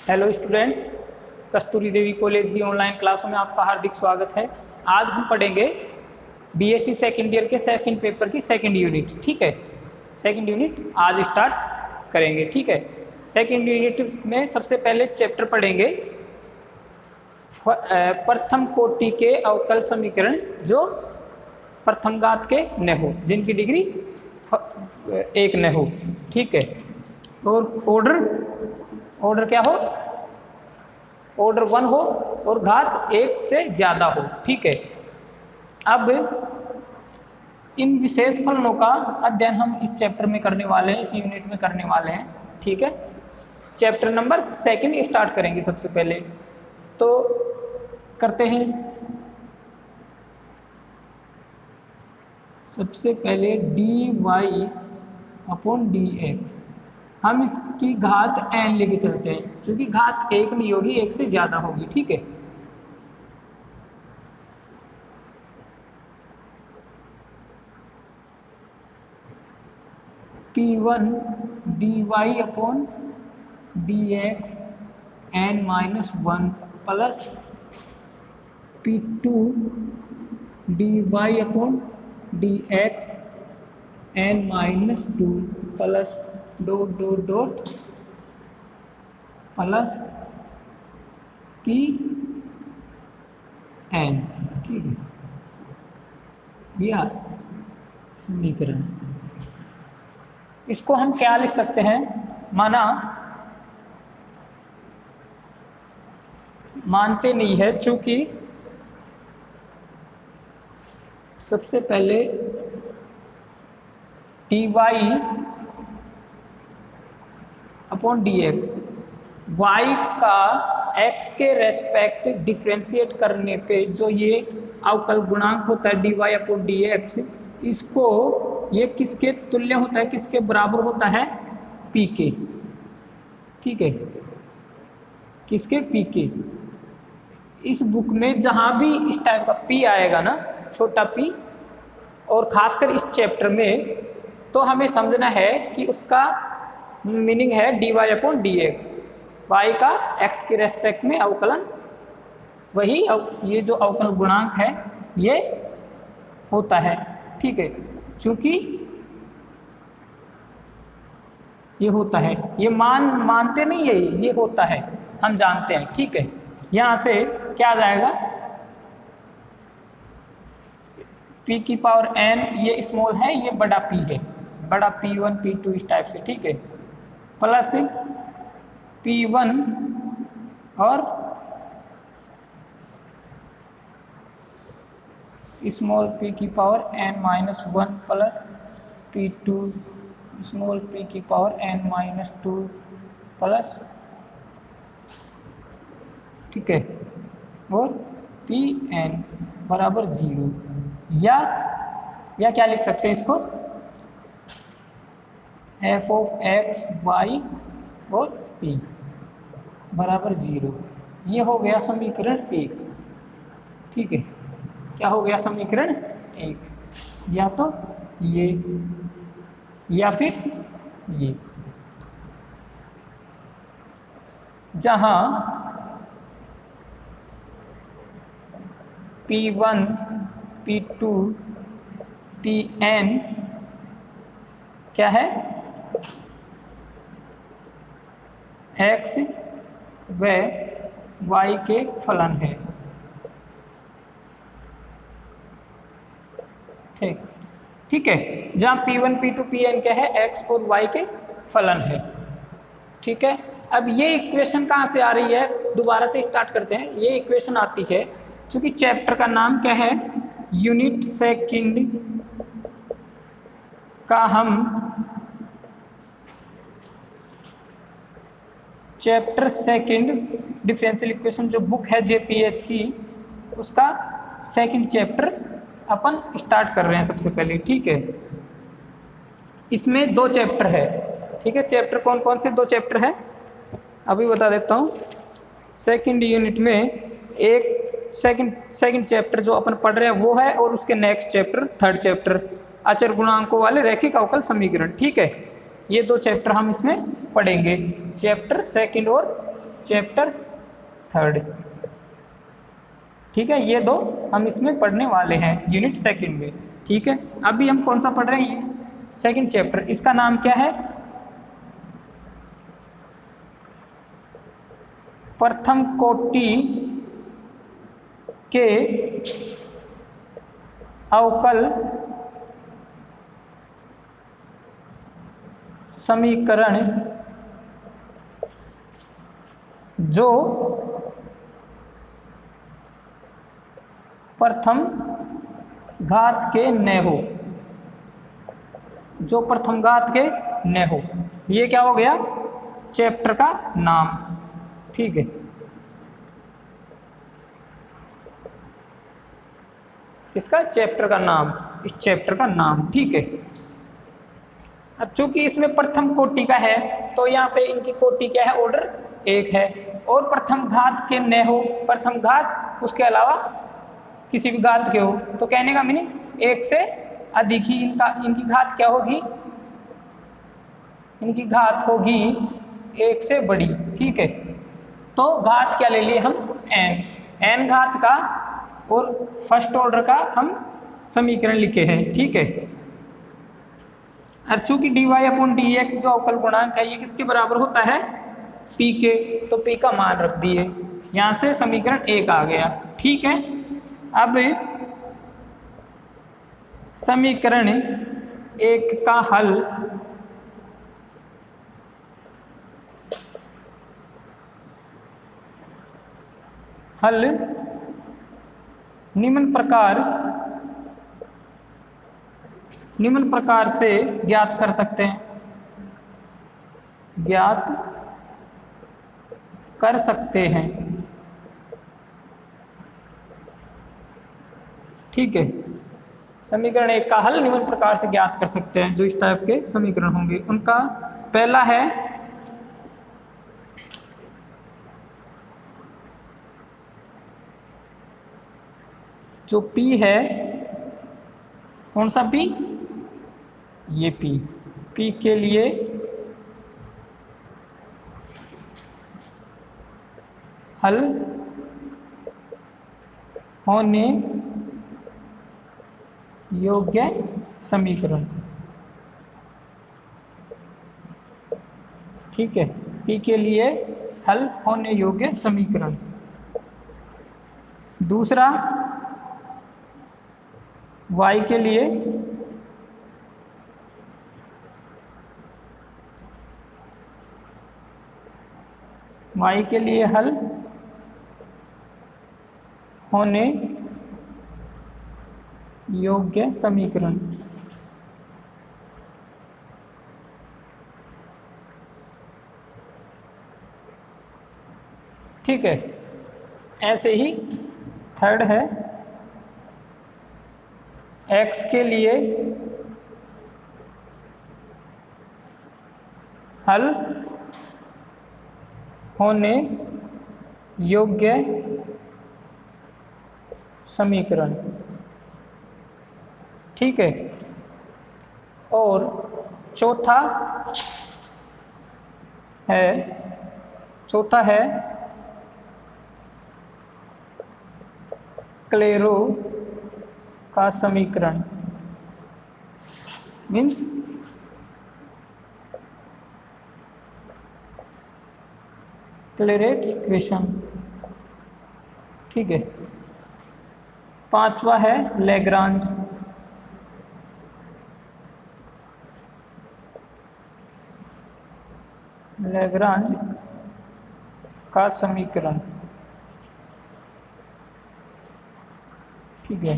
Hello students, कस्तूरी देवी college की online क्लासों में आपका हार्दिक स्वागत है। आज हम पढ़ेंगे बीएससी सेकेंड ईयर के सेकंड पेपर की सेकंड यूनिट। ठीक है, सेकंड यूनिट आज स्टार्ट करेंगे। ठीक है, सेकंड यूनिट में सबसे पहले चैप्टर पढ़ेंगे प्रथम कोटि के अवकल समीकरण जो प्रथम घात के न हो, जिनकी डिग्री 1 न हो। ठीक है, और ऑर्डर क्या हो, ऑर्डर 1 हो और घात 1 से ज़्यादा हो। ठीक है, अब इन विशेष फलनों का अध्ययन हम इस चैप्टर में करने वाले हैं, इस यूनिट में करने वाले हैं। ठीक है, चैप्टर नंबर 2 स्टार्ट करेंगे। सबसे पहले तो करते हैं, सबसे पहले dy/dx हम इसकी घात n लेके चलते हैं, क्योंकि घात 1 नहीं होगी, 1 से ज़्यादा होगी। ठीक है, p1 dy/dx n-1 plus p2 dy/dx n-2 plus dot dot dot plus p n। ठीक है, यह समीकरण, इसको हम क्या लिख सकते हैं, मानते नहीं है, चूंकि सबसे पहले dy/dx y का x के रेस्पेक्ट डिफ्रेंशिएट करने पे जो ये अवकल गुणांक होता है dy/dx, इसको ये किसके तुल्य होता है, किसके बराबर होता है, p के। ठीक है, किसके, p के। इस बुक में जहाँ भी इस टाइप का p आएगा ना, छोटा p, और खासकर इस चैप्टर में, तो हमें समझना है कि उसका मीनिंग है dy/dx, y का x के रेस्पेक्ट में अवकलन, वही ये जो अवकल गुणांक है ये होता है। ठीक है, चूंकि ये होता है, ये मानते नहीं है, ये होता है, हम जानते हैं। ठीक है, यहाँ से क्या आ जाएगा, p की पावर n, ये स्मॉल है, ये बड़ा p है, बड़ा p1 p2 इस टाइप से। ठीक है, प्लस p1 और स्मॉल p की power n-1 plus p2 small p की पावर n-2 प्लस, ठीक है, और pn बराबर 0, या क्या लिख सकते हैं इसको, f(x, y) और p बराबर 0। ये हो गया समीकरण 1। ठीक है, क्या हो गया, समीकरण 1, या तो ये या फिर ये, जहां p1 p2 pn क्या है, x व y के फलन है। ठीक है, जहाँ p1 p2 pn क्या है, x और y के फलन है। ठीक है, अब ये इक्वेशन कहाँ से आ रही है, दोबारा से स्टार्ट करते हैं। ये इक्वेशन आती है, क्योंकि चैप्टर का नाम क्या है, यूनिट सेकंड का हम चैप्टर सेकंड डिफरेंशियल इक्वेशन जो बुक है JPH की, उसका सेकंड चैप्टर अपन स्टार्ट कर रहे हैं सबसे पहले। ठीक है, इसमें 2 चैप्टर है। ठीक है, चैप्टर कौन कौन से 2 चैप्टर है अभी बता देता हूँ। सेकंड यूनिट में एक सेकंड चैप्टर जो अपन पढ़ रहे हैं वो है, और उसके नेक्स्ट चैप्टर, थर्ड चैप्टर अचर गुणांकों वाले रैखिक अवकल समीकरण। ठीक है, ये 2 चैप्टर हम इसमें पढ़ेंगे, चैप्टर सेकंड और चैप्टर 3। ठीक है, ये 2 हम इसमें पढ़ने वाले हैं यूनिट 2 में। ठीक है, अभी हम कौन सा पढ़ रहे हैं? 2nd chapter. इसका नाम क्या है? प्रथम कोटि के अवकल समीकरण जो प्रथम घात के न हो, जो प्रथम घात के न हो। ये क्या हो गया? चैप्टर का नाम। ठीक है, इसका चैप्टर का नाम, इस चैप्टर का नाम। ठीक है, अब चूंकि इसमें प्रथम कोटि का है तो यहाँ पे इनकी कोटि क्या है? ऑर्डर 1 है। और प्रथम घात के न हो, प्रथम घात उसके अलावा किसी भी घात के हो, तो कहने का मीनिंग 1 से अधिक ही इनकी घात क्या होगी? इनकी घात होगी 1 से बड़ी। ठीक है, तो घात क्या ले लिए हम? n घात का और फर्स्ट ऑर्डर का हम समीकरण लिखे हैं। ठीक है, और चूंकि dy/dx जो अवकल गुणांक है ये किसके बराबर होता है? p के, तो p का मान रख दिए, यहाँ से समीकरण 1 आ गया। ठीक है, अब समीकरण 1 का हल निम्न प्रकार से ज्ञात कर सकते हैं, ठीक है, समीकरण 1 का हल निम्न प्रकार से ज्ञात कर सकते हैं। जो इस टाइप के समीकरण होंगे उनका पहला है जो P है, कौन सा P? ये P के लिए हल होने योग्य समीकरण। ठीक है, P के लिए हल होने योग्य समीकरण। दूसरा y के लिए हल होने योग्य समीकरण। ठीक है, ऐसे ही थर्ड है x के लिए हल होने योग्य समीकरण। ठीक है, और चौथा है क्लेरो का समीकरण, मीन्स क्लेरेट इक्वेशन। ठीक है, पांचवा है लैग्रांज का समीकरण। ठीक है,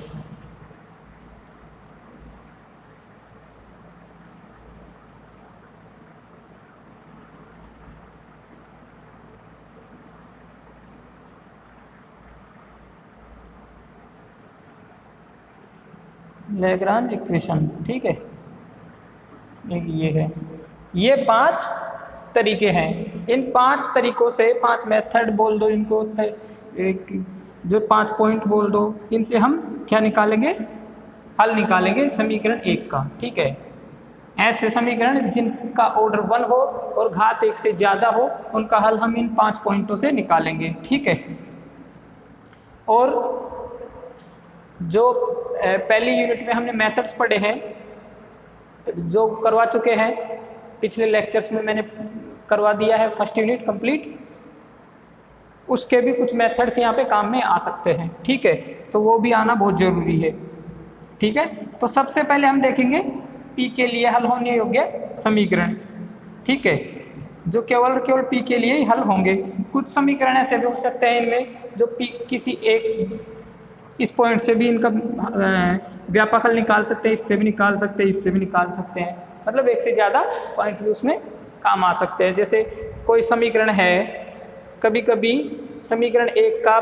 लैग्रांज इक्वेशन। ठीक है, एक ये है, ये 5 तरीके हैं। इन 5 तरीकों से 5 मेथड बोल दो इनको, जो 5 पॉइंट बोल दो, इनसे हम क्या निकालेंगे? हल निकालेंगे समीकरण 1 का। ठीक है, ऐसे समीकरण जिनका ऑर्डर 1 हो और घात 1 से ज़्यादा हो, उनका हल हम इन 5 पॉइंटों से निकालेंगे। ठीक है। और जो पहली यूनिट में हमने मेथड्स पढ़े हैं, जो करवा चुके हैं पिछले लेक्चर्स में, मैंने करवा दिया है फर्स्ट यूनिट कंप्लीट, उसके भी कुछ मेथड्स यहाँ पे काम में आ सकते हैं। ठीक है, तो वो भी आना बहुत ज़रूरी है। ठीक है, तो सबसे पहले हम देखेंगे P के लिए हल होने योग्य समीकरण। ठीक है, जो केवल P के लिए ही हल होंगे। कुछ समीकरण ऐसे भी हो सकते हैं इनमें जो P किसी एक इस पॉइंट से भी इनका व्यापक हल निकाल सकते हैं, इससे भी निकाल सकते हैं, इससे भी निकाल सकते हैं, मतलब एक से ज़्यादा पॉइंट भी उसमें काम आ सकते हैं। जैसे कोई समीकरण है, कभी कभी समीकरण 1 का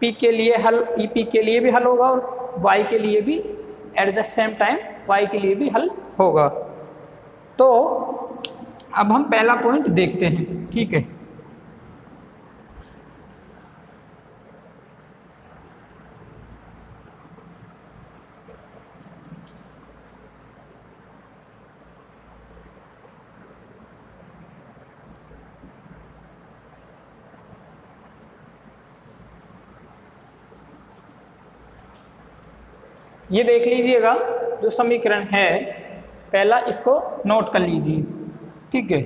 P के लिए हल EP के लिए भी हल होगा और Y के लिए भी at the same time Y के लिए भी हल होगा। तो अब हम पहला पॉइंट देखते हैं। ठीक है, ये देख लीजिएगा जो समीकरण है पहला, इसको नोट कर लीजिए। ठीक है,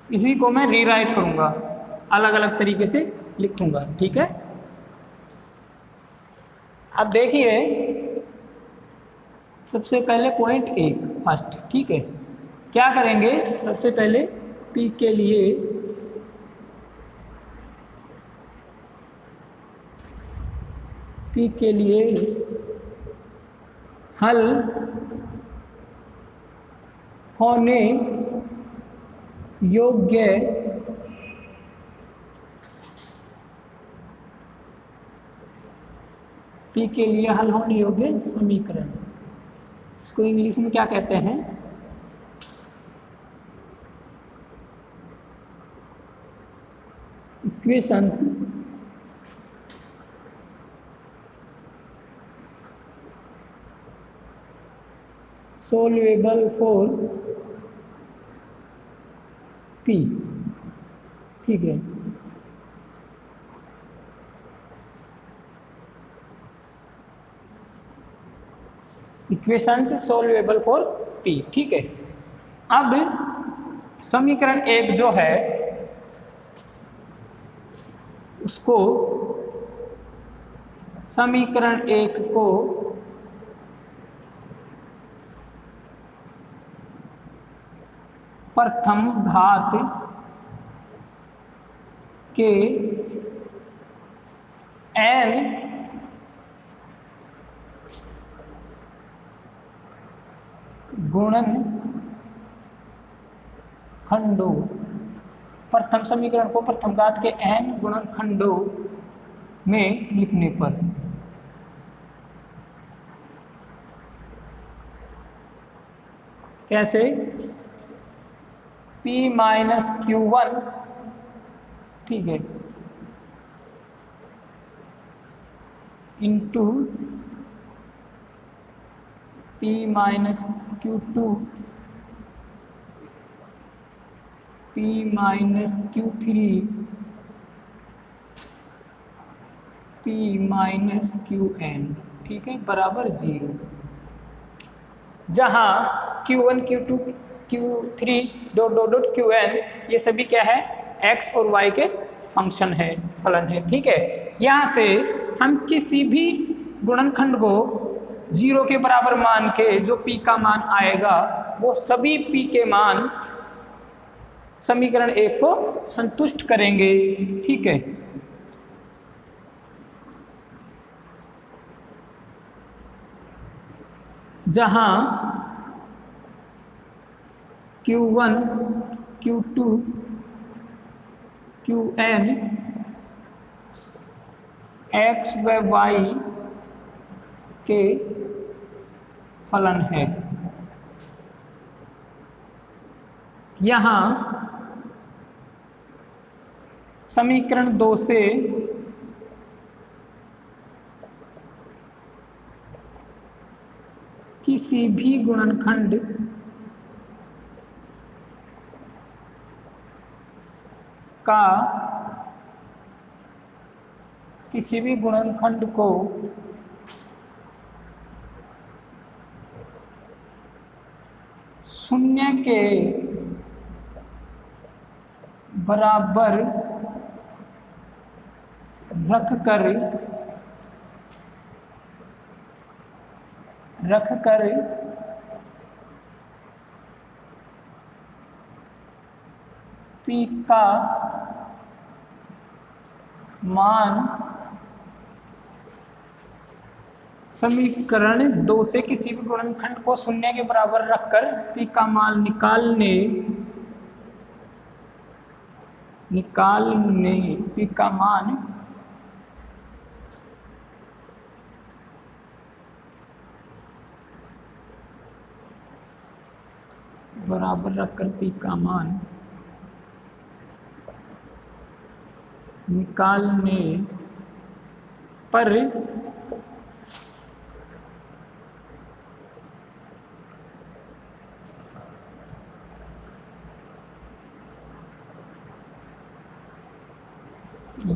इसी को मैं रीराइट करूंगा, अलग अलग तरीके से लिखूंगा। ठीक है, अब देखिए सबसे पहले पॉइंट 1 फर्स्ट। ठीक है, क्या करेंगे, सबसे पहले P के लिए हल होने योग्य P के लिए हल होने योग्य समीकरण, इसको इंग्लिश में क्या कहते हैं, इक्वेशंस solvable for P। ठीक है, इक्वेशंस सॉल्वेबल फॉर P। ठीक है, अब समीकरण 1 जो है उसको, समीकरण 1 को प्रथम घात के n गुणनखंडों, प्रथम समीकरण को प्रथम घात के n गुणनखंडों में लिखने पर कैसे, P माइनस Q1, ठीक है, into P minus Q2, P minus Q3, P minus Qn, ठीक है, बराबर 0। जहाँ Q1, Q2, Q3 dot dot dot Qn ये सभी क्या है, x और y के फंक्शन है, फलन है। ठीक है, यहाँ से हम किसी भी गुणनखंड को 0 के बराबर मान के जो p का मान आएगा वो सभी p के मान समीकरण 1 को संतुष्ट करेंगे। ठीक है, जहाँ Q1, Q2, Qn x व y के फलन है। यहाँ समीकरण 2 से किसी भी गुणनखंड का किसी भी गुणनखंड को शून्य के बराबर रखकर पी का मान समीकरण 2 से किसी भी गुणनखंड को शून्य के बराबर रखकर पी का मान निकालने पी का मान बराबर रखकर पी का मान निकालने पर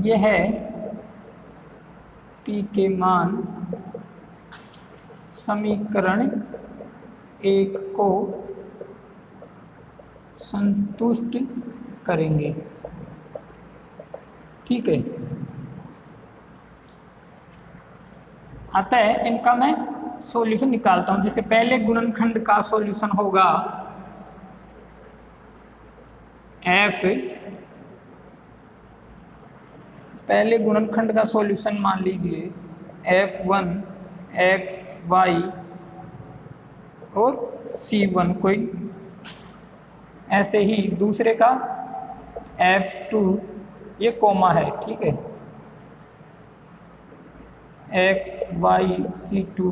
यह पी के मान समीकरण 1 को संतुष्ट करेंगे। ठीक है, अतः इनका मैं सॉल्यूशन निकालता हूं। जैसे पहले गुणनखंड का सॉल्यूशन होगा f, पहले गुणनखंड का सॉल्यूशन मान लीजिए f1 x y और c1 कोई, ऐसे ही दूसरे का f2, ये कोमा है, ठीक है, x y c2,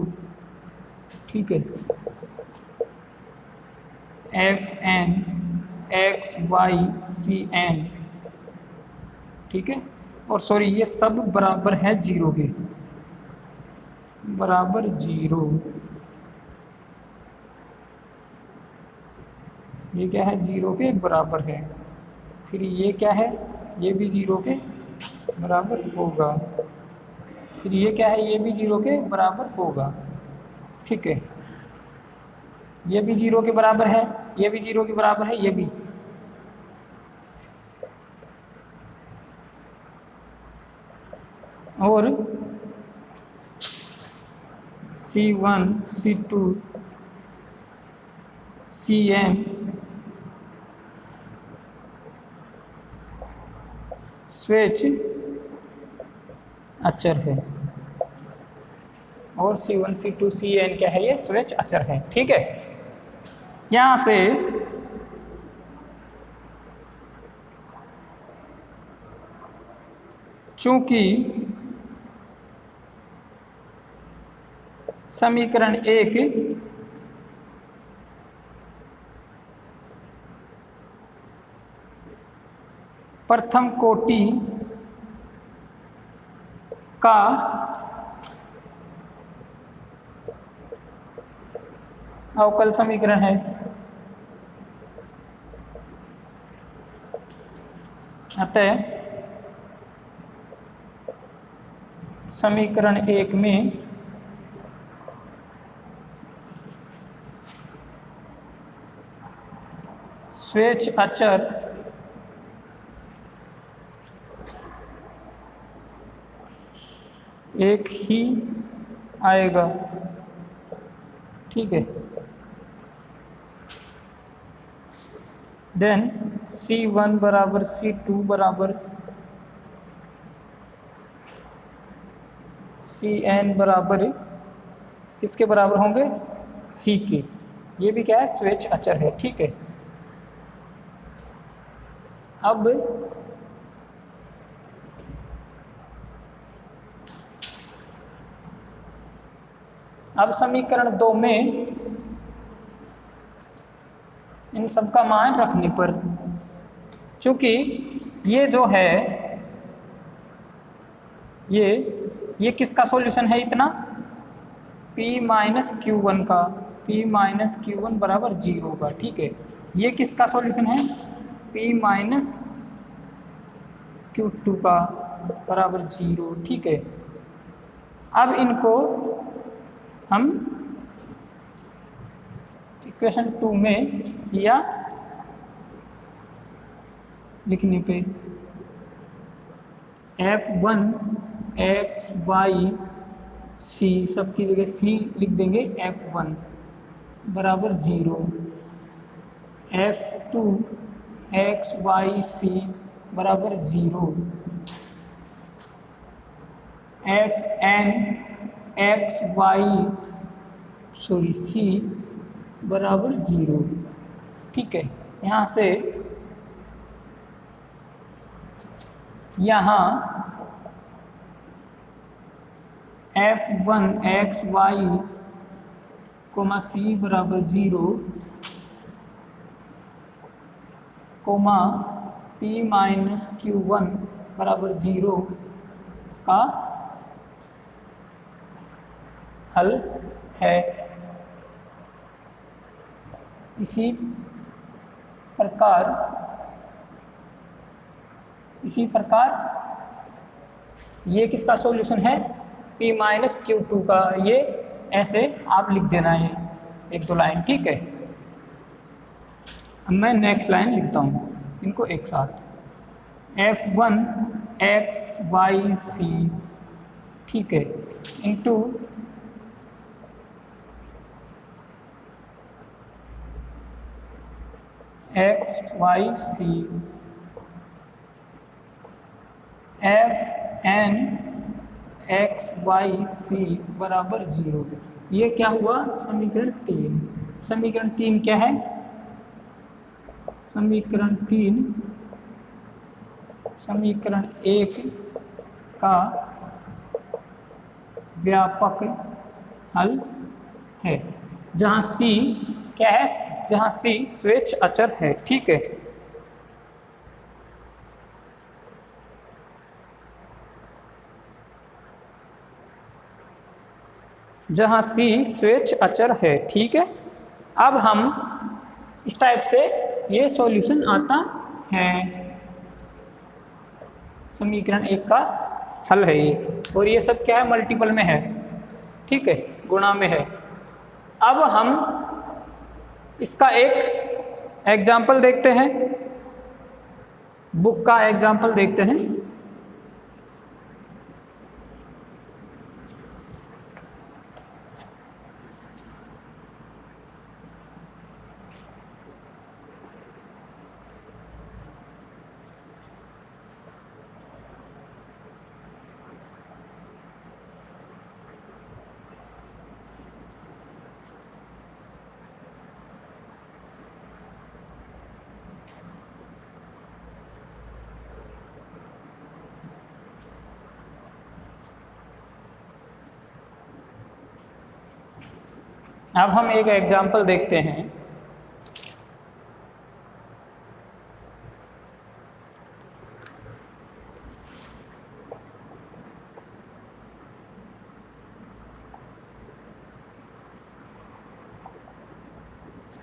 ठीक है, fn x y cn, ठीक है, और सॉरी ये सब बराबर है 0 के, बराबर 0। ये क्या है, 0 के बराबर है। फिर ये क्या है, ये भी 0 के बराबर होगा। फिर ये क्या है, ये भी 0 के बराबर होगा। ठीक है, ये भी 0 के बराबर है, ये भी 0 के बराबर है, ये भी। और C1 C2 Cn स्वेच अचर है, और C1 C2 Cn क्या है, ये स्वेच अचर है। ठीक है, यहां से चूंकि समीकरण 1 प्रथम कोटि का अवकल समीकरण है, अतः समीकरण 1 में स्वेच अचर एक ही आएगा। ठीक है, देन C1 बराबर C2 बराबर Cn बराबर किसके बराबर होंगे, C के। ये भी क्या है, स्वेच अचर है। ठीक है, अब समीकरण 2 में इन सब का मान रखने पर, चूंकि ये जो है ये किसका सॉल्यूशन है, इतना p माइनस Q1 का, P माइनस क्यू वन बराबर 0 होगा। ठीक है, ये किसका सॉल्यूशन है? P माइनस क्यू टू का बराबर 0। ठीक है, अब इनको हम इक्वेशन 2 में या लिखने पे F1 x y c, सबकी जगह c लिख देंगे, F1 बराबर 0, F2 x y c बराबर 0, Fn x y c बराबर 0। ठीक है, यहाँ से यहाँ F1 x y c बराबर 0, P माइनस क्यू वन बराबर 0 का हल है। इसी प्रकार ये किसका सॉल्यूशन है? P माइनस क्यू टू का। ये ऐसे आप लिख देना है 1-2 लाइन। ठीक है, अब मैं नेक्स्ट लाइन लिखता हूँ इनको एक साथ, F1 x y c, ठीक है, into x y c Fn x y c बराबर 0। ये क्या हुआ? समीकरण 3। समीकरण 3 क्या है? समीकरण 3 समीकरण 1 का व्यापक हल है, जहाँ c क्या है? जहाँ c स्वेच्छ अचर है। ठीक है, जहाँ c स्वेच्छ अचर है। ठीक है, अब हम इस टाइप से ये सॉल्यूशन आता है, समीकरण 1 का हल है ये, और ये सब क्या है? मल्टीपल में है। ठीक है, गुणा में है। अब हम इसका एक एग्जाम्पल देखते हैं, बुक का एग्जाम्पल देखते हैं। अब हम एक एग्जाम्पल देखते हैं।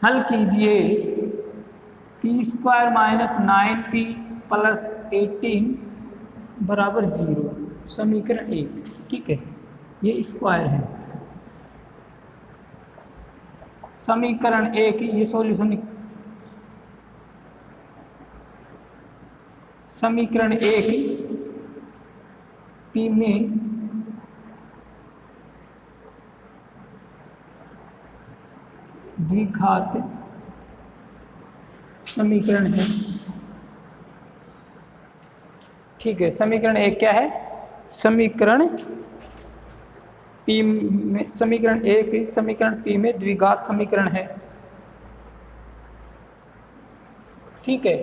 हल कीजिए p² माइनस 9p प्लस 18 बराबर 0, समीकरण 1। ठीक है, ये स्क्वायर है। समीकरण 1 ये सॉल्यूशन, समीकरण 1 p में द्विघात समीकरण है। ठीक है, समीकरण 1 क्या है? समीकरण P में, समीकरण 1 समीकरण P में द्विघात समीकरण है। ठीक है,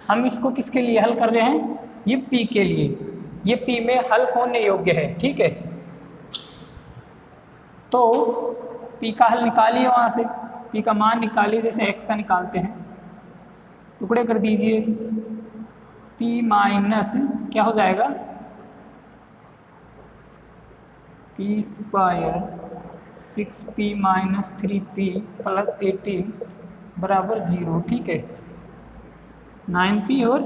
हम इसको किसके लिए हल कर रहे हैं? ये P के लिए, ये P में हल होने योग्य है। ठीक है, तो P का हल निकालिए, वहाँ से P का मान निकालिए, जैसे x का निकालते हैं, टुकड़े कर दीजिए। P माइनस क्या हो जाएगा? p² 6p minus 3p plus 18 बराबर 0। ठीक है, 9p और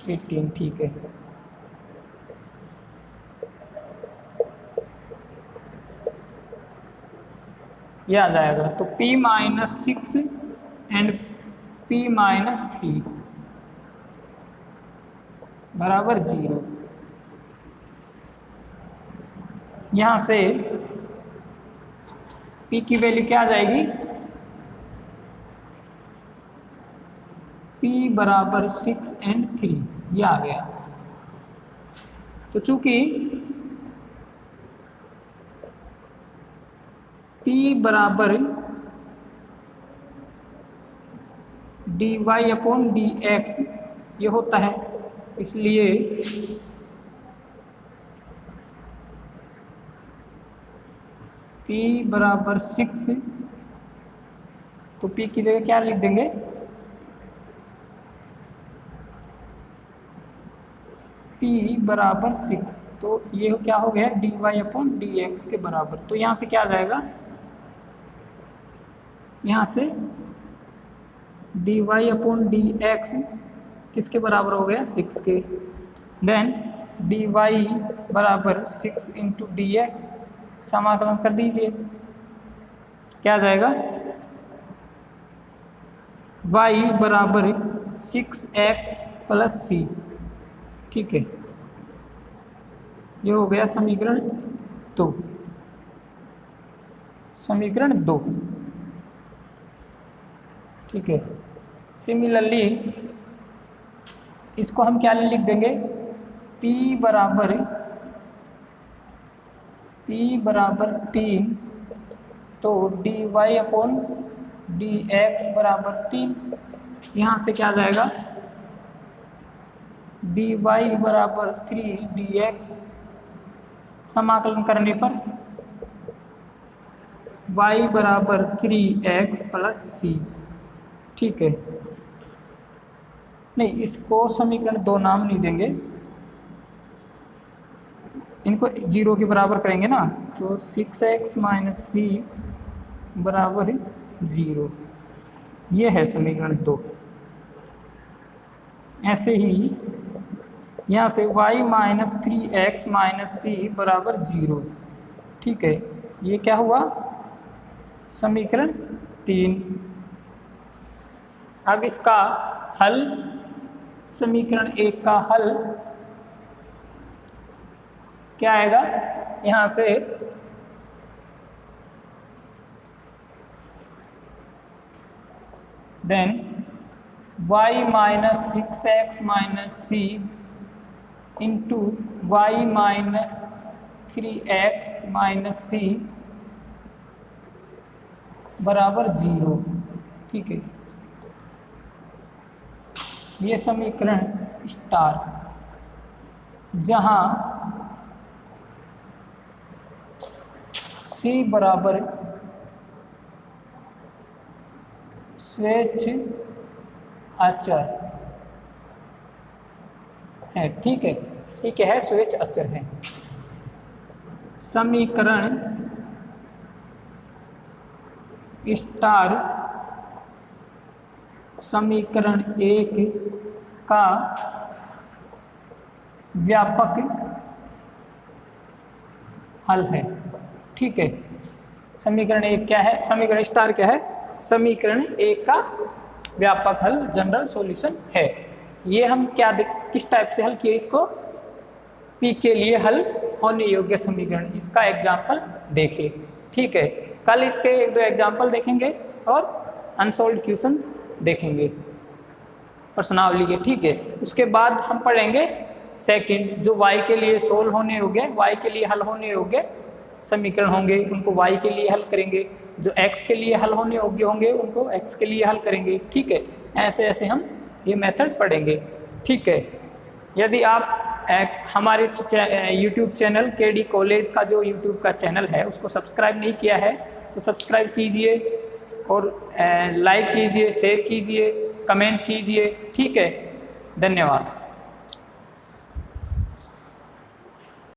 18। ठीक है, यह आ जाएगा। तो p minus 6 and p minus 3 बराबर 0। यहाँ से p की वैल्यू क्या आ जाएगी, p बराबर 6 एंड 3, यह आ गया। तो चूंकि p बराबर dy अपॉन dx ये होता है, इसलिए p बराबर 6, तो p की जगह क्या लिख देंगे, p बराबर 6। तो ये क्या हो गया, dy अपॉन dx के बराबर। तो यहाँ से क्या आ जाएगा, यहाँ से dy अपॉन dx किसके बराबर हो गया, 6 के। देन dy बराबर 6 इंटू dx, समाकलन कर दीजिए, क्या आ जाएगा, y बराबर 6x प्लस c। ठीक है, ये हो गया समीकरण 2। समीकरण 2। ठीक है, सिमिलरली इसको हम क्या लिख देंगे, p बराबर 3, तो dy अपॉन dx बराबर 3। यहाँ से क्या आ जाएगा, dy बराबर 3 dx, समाकलन करने पर y बराबर 3x प्लस c। ठीक है, नहीं इसको समीकरण 2 नाम नहीं देंगे, इनको 0 के बराबर करेंगे ना, तो 6x माइनस c बराबर 0, ये है समीकरण 2। ऐसे ही यहाँ से y minus 3x minus c बराबर 0। ठीक है, ये क्या हुआ, समीकरण 3। अब इसका हल, समीकरण 1 का हल क्या आएगा, यहाँ से then y minus 6x minus c into y minus 3x minus c बराबर 0। ठीक है, ये समीकरण स्टार, जहाँ c बराबर स्वेच्छ अचर है। ठीक है, c क्या है, स्वेच्छ अचर है। समीकरण स्टार समीकरण 1 का व्यापक हल है। ठीक है, समीकरण 1 क्या है, समीकरण स्टार क्या है, समीकरण 1 का व्यापक हल जनरल सॉल्यूशन है। ये हम क्या किस टाइप से हल किए, इसको p के लिए हल होने योग्य समीकरण, इसका एग्जाम्पल देखें। ठीक है, कल इसके 1-2 एग्जाम्पल देखेंगे और अनसॉल्व्ड क्वेश्चंस देखेंगे प्रश्नावली के। ठीक है, उसके बाद हम पढ़ेंगे सेकंड, जो y के लिए सोल्व होने योग्य, y के लिए हल होने योग्य समीकरण होंगे, उनको y के लिए हल करेंगे। जो x के लिए हल होने योग्य होंगे, उनको x के लिए हल करेंगे। ठीक है, ऐसे ऐसे हम ये मेथड पढ़ेंगे। ठीक है, यदि आप हमारे YouTube चैनल KD कॉलेज का जो YouTube का चैनल है उसको सब्सक्राइब नहीं किया है तो सब्सक्राइब कीजिए और लाइक कीजिए, शेयर कीजिए, कमेंट कीजिए। ठीक है, धन्यवाद।